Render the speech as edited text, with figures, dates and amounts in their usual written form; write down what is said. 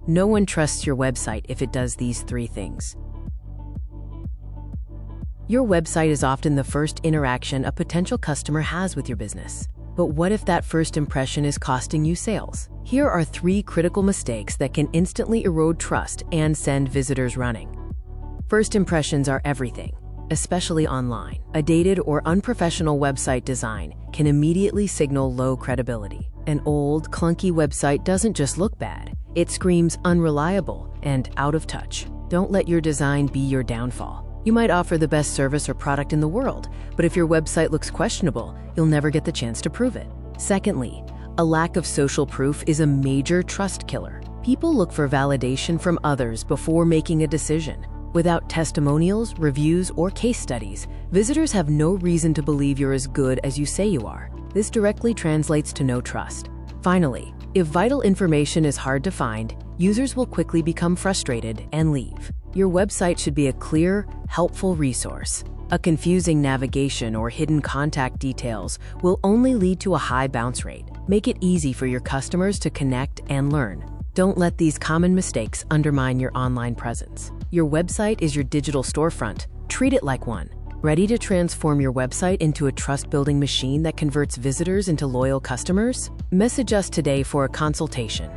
No one trusts your website if it does these 3 things. Your website is often the first interaction a potential customer has with your business. But what if that first impression is costing you sales? Here are 3 critical mistakes that can instantly erode trust and send visitors running. First impressions are everything, especially online. A dated or unprofessional website design can immediately signal low credibility. An old, clunky website doesn't just look bad, it screams unreliable and out of touch. Don't let your design be your downfall. You might offer the best service or product in the world, but if your website looks questionable, you'll never get the chance to prove it. Secondly, a lack of social proof is a major trust killer. People look for validation from others before making a decision. Without testimonials, reviews, or case studies, visitors have no reason to believe you're as good as you say you are. This directly translates to no trust. Finally, if vital information is hard to find, users will quickly become frustrated and leave. Your website should be a clear, helpful resource. A confusing navigation or hidden contact details will only lead to a high bounce rate. Make it easy for your customers to connect and learn. Don't let these common mistakes undermine your online presence. Your website is your digital storefront. Treat it like one. Ready to transform your website into a trust-building machine that converts visitors into loyal customers? Message us today for a consultation.